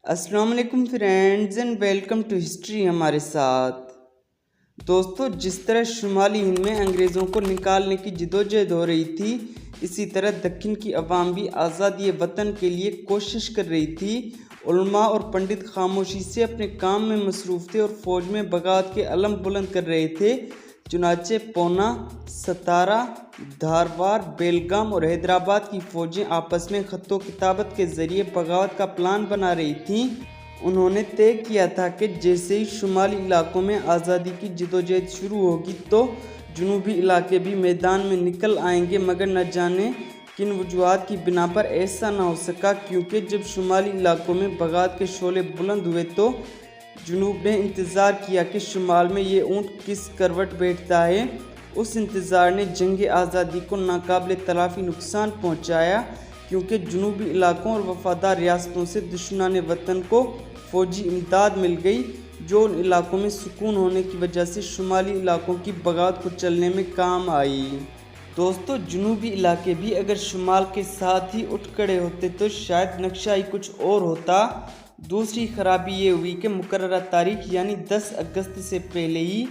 अस्सलाम वालेकुम friends and welcome to history हमारे साथ। दोस्तों, जिस तरह शुमाली हिंद में अंग्रेज़ों को निकालने की जदोजहद हो रही थी, इसी तरह दक्खन की अवाम भी आज़ादी वतन के लिए कोशिश कर रही थी। उलमा और पंडित खामोशी से अपने काम में मसरूफ़ थे और फ़ौज में बगावत के अलम बुलंद कर रहे थे। चुनाचे पूना, सतारा, धारवाड़, बेलगाम और हैदराबाद की फ़ौजें आपस में ख़त्तो किताबत के ज़रिए बगावत का प्लान बना रही थीं। उन्होंने तय किया था कि जैसे ही शुमाली इलाकों में आज़ादी की जदोजहद शुरू होगी तो जनूबी इलाके भी मैदान में निकल आएंगे, मगर न जाने किन वजूहात की बिना पर ऐसा ना हो सका, क्योंकि जब शुमाली इलाकों में बगावत के शोले बुलंद हुए तो जनूब ने इंतज़ार किया कि शुमाल में ये ऊँट किस करवट बैठता है। उस इंतज़ार ने जंग आज़ादी को नाकाबिल तलाफ़ी नुकसान पहुँचाया, क्योंकि जनूबी इलाकों और वफादार रियासतों से दुश्मनान वतन को फ़ौजी इमदाद मिल गई, जो उन इलाकों में सुकून होने की वजह से शुमाली इलाकों की बगावत को चलने में काम आई। दोस्तों, जनूबी इलाके भी अगर शुमाल के साथ ही उठ खड़े होते तो शायद नक्शा ही कुछ और होता। दूसरी खराबी ये हुई कि मुकर्ररा तारीख यानी 10 अगस्त से पहले ही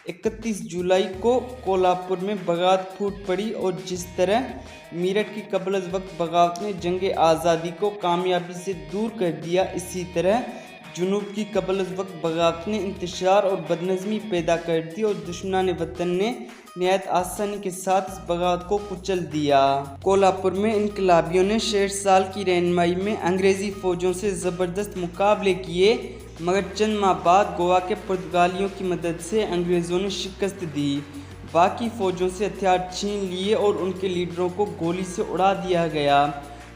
31 जुलाई को कोल्हापुर में बगावत फूट पड़ी, और जिस तरह मेरठ की कबल वक्त बगावत ने जंग आज़ादी को कामयाबी से दूर कर दिया, इसी तरह जुनूब की कबल वक्त बगावत ने इंतशार और बदनज़मी पैदा कर दी और दुश्मनान वतन ने नहायत आसानी के साथ इस बगावत को कुचल दिया। कोल्हापुर में इनकलाबियों ने शेरसाल की रहनुमाई में अंग्रेज़ी फ़ौजों से ज़बरदस्त मुकाबले किए, मगर चंद माह बाद गोवा के पुर्तगालियों की मदद से अंग्रेज़ों ने शिकस्त दी। बाकी फ़ौजों से हथियार छीन लिए और उनके लीडरों को गोली से उड़ा दिया गया।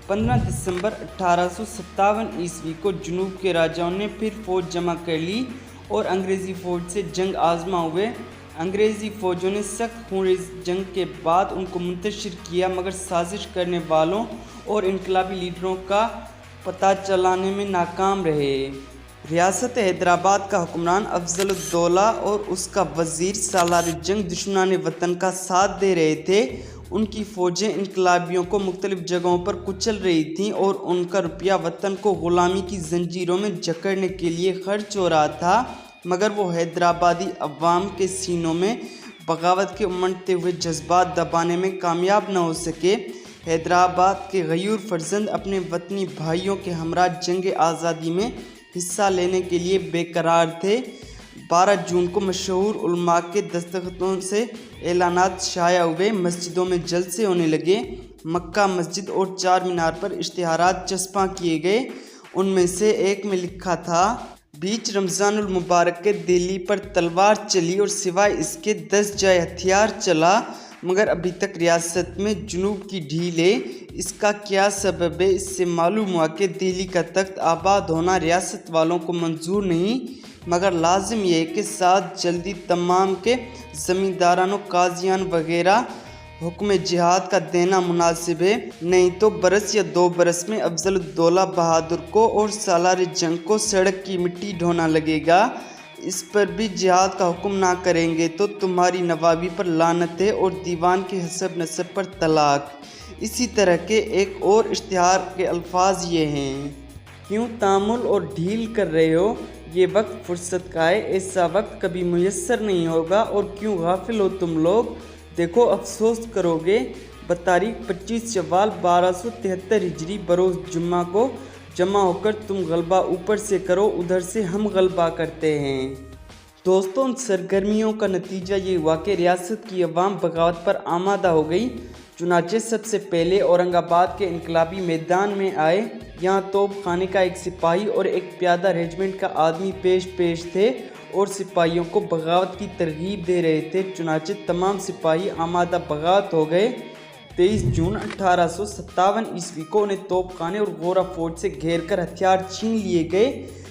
15 दिसंबर 1857 ईस्वी को जनूब के राजाओं ने फिर फ़ौज जमा कर ली और अंग्रेज़ी फ़ौज से जंग आजमा हुए। अंग्रेज़ी फ़ौजों ने सख्त खूनरेज़ जंग के बाद उनको मुंतशिर किया, मगर साजिश करने वालों और इनकलाबी लीडरों का पता चलाने में नाकाम रहे। रियासत हैदराबाद का हुक्मरान अफजलुद्दौला और उसका वज़ीर सालार जंग दुश्मनान वतन का साथ दे रहे थे। उनकी फ़ौजें इनकलाबियों को मुख्तलिफ़ जगहों पर कुचल रही थीं और उनका रुपया वतन को ग़ुलामी की जंजीरों में जकड़ने के लिए खर्च हो रहा था, मगर वो हैदराबादी अवाम के सीनों में बगावत के उमड़ते हुए जज्बात दबाने में कामयाब न हो सके। हैदराबाद के गयूर फर्जंद अपने वतनी भाइयों के हमरा जंग आज़ादी में हिस्सा लेने के लिए बेकरार थे। 12 जून को मशहूर उलमा के दस्तखतों से ऐलानात शाया हुए, मस्जिदों में जलसे होने लगे, मक्का मस्जिद और चार मीनार पर इश्तिहारात चस्पा किए गए। उनमें से एक में लिखा था, बीच रमज़ानुल मुबारक के दिल्ली पर तलवार चली और सिवाय इसके 10 जाए हथियार चला, मगर अभी तक रियासत में जुनूब की ढील है। इसका क्या सबब है? इससे मालूम हुआ कि दिल्ली का तख्त आबाद होना रियासत वालों को मंजूर नहीं, मगर लाजिम यह है कि साथ जल्दी तमाम के ज़मींदारानों, काजियान वगैरह हुक्म जिहाद का देना मुनासिब है, नहीं तो बरस या 2 बरस में अफजलुद्दौला बहादुर को और सालार जंग को सड़क की मिट्टी ढोना लगेगा। इस पर भी जिहाद का हुक्म ना करेंगे तो तुम्हारी नवाबी पर लानत है और दीवान के हसब नसब पर तलाक। इसी तरह के एक और इश्तिहार के अल्फाज ये हैं, क्यों तामुल और ढील कर रहे हो, ये वक्त फुर्सत का है, ऐसा वक्त कभी मुयस्सर नहीं होगा, और क्यों गाफिल हो तुम लोग, देखो अफसोस करोगे। बतारीख 25 शव्वाल 1273 हिजरी बरोज़ जुम्मा को जमा होकर तुम गलबा ऊपर से करो, उधर से हम गलबा करते हैं। दोस्तों, उन सरगर्मियों का नतीजा ये हुआ कि रियासत की अवाम बगावत पर आमादा हो गई। चुनाचे सबसे पहले औरंगाबाद के इनकलाबी मैदान में आए। यहाँ तोप खाने का एक सिपाही और एक प्यादा रेजिमेंट का आदमी पेश थे और सिपाहियों को बगावत की तरगीब दे रहे थे। चुनाचे तमाम सिपाही आमादा बगावत हो गए। 23 जून 1857 ईस्वी को उन्हें तोप खाने और गोरा फौज से घेर कर हथियार छीन लिए गए,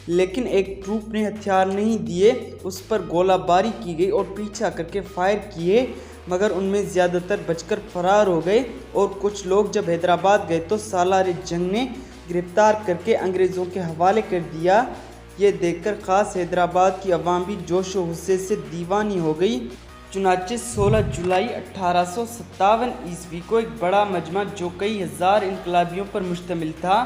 लेकिन एक ट्रूप ने हथियार नहीं दिए, उस पर गोलाबारी की गई और पीछा करके फायर किए, मगर उनमें ज़्यादातर बचकर फरार हो गए। और कुछ लोग जब हैदराबाद गए तो सालार जंग ने गिरफ्तार करके अंग्रेज़ों के हवाले कर दिया। ये देखकर ख़ास हैदराबाद की अवाम भी जोश व गुस्से से दीवानी हो गई। चुनाचे 16 जुलाई 1857 ईस्वी को एक बड़ा मजमा जो कई हज़ार इनकलाबियों पर मुश्तमिल था,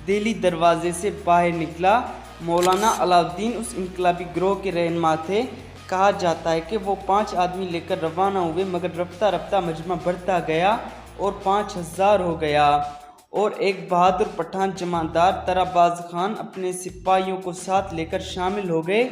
دہلی دروازے سے باہر نکلا۔ مولانا علاؤالدین اس انقلابی گروہ کے رہنما تھے۔ کہا جاتا ہے کہ وہ 5 آدمی لے کر روانہ ہوئے، مگر رفتہ رفتہ مجمع بڑھتا گیا اور 5000 ہو گیا، اور ایک بہادر پٹھان جماندار طراباز خان اپنے سپاہیوں کو ساتھ لے کر شامل ہو گئے۔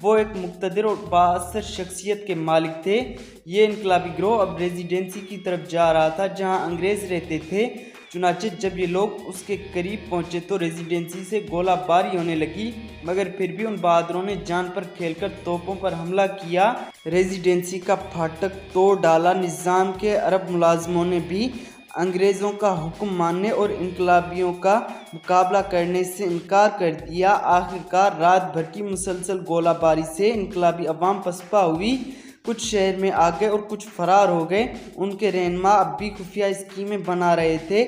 وہ ایک مقتدر اور بااثر شخصیت کے مالک تھے۔ یہ انقلابی گروہ اب ریزیڈنسی کی طرف جا رہا تھا جہاں انگریز رہتے تھے۔ چنانچہ جب یہ لوگ اس کے قریب پہنچے تو ریزیڈنسی سے گولہ باری ہونے لگی، مگر پھر بھی ان بہادروں نے جان پر کھیل کر توپوں پر حملہ کیا۔ ریزیڈنسی کا پھاٹک توڑ ڈالا۔ نظام کے عرب ملازموں نے بھی انگریزوں کا حکم ماننے اور انقلابیوں کا مقابلہ کرنے سے انکار کر دیا۔ آخرکار رات بھر کی مسلسل گولہ باری سے انقلابی عوام پسپا ہوئی۔ کچھ شہر میں آ گئے اور کچھ فرار ہو گئے۔ ان کے رہنما اب بھی خفیہ اسکیمیں بنا رہے تھے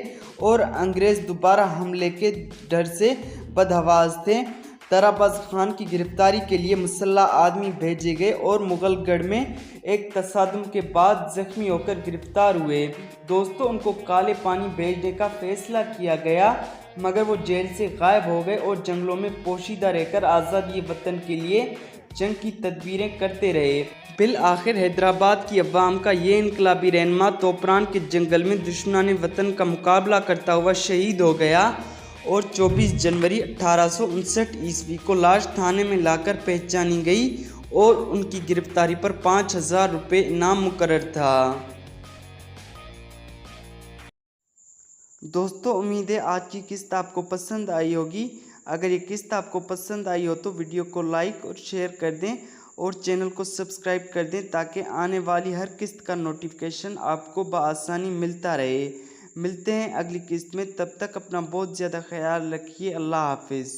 اور انگریز دوبارہ حملے کے ڈر سے بدحواس تھے۔ طراباز خان کی گرفتاری کے لیے مسلح آدمی بھیجے گئے اور مغل گڑھ میں ایک تصادم کے بعد زخمی ہو کر گرفتار ہوئے۔ دوستو، ان کو کالے پانی بھیجنے کا فیصلہ کیا گیا، مگر وہ جیل سے غائب ہو گئے اور جنگلوں میں پوشیدہ رہ کر آزادی وطن کے لیے جنگ کی تدبیریں کرتے رہے۔ بالآخر حیدرآباد کی عوام کا یہ انقلابی رہنما توپران کے جنگل میں دشمنان وطن کا مقابلہ کرتا ہوا شہید ہو گیا، اور 24 جنوری 1859 کو لاش تھانے میں لا کر پہچانی گئی اور ان کی گرفتاری پر 5000 روپے انعام مقرر تھا۔ دوستو، امید ہے آج کی قسط آپ کو پسند آئی ہوگی۔ اگر یہ قسط آپ کو پسند آئی ہو تو ویڈیو کو لائک اور شیئر کر دیں اور چینل کو سبسکرائب کر دیں تاکہ آنے والی ہر قسط کا نوٹیفیکیشن آپ کو بآسانی ملتا رہے۔ ملتے ہیں اگلی قسط میں، تب تک اپنا بہت زیادہ خیال رکھیے۔ اللہ حافظ۔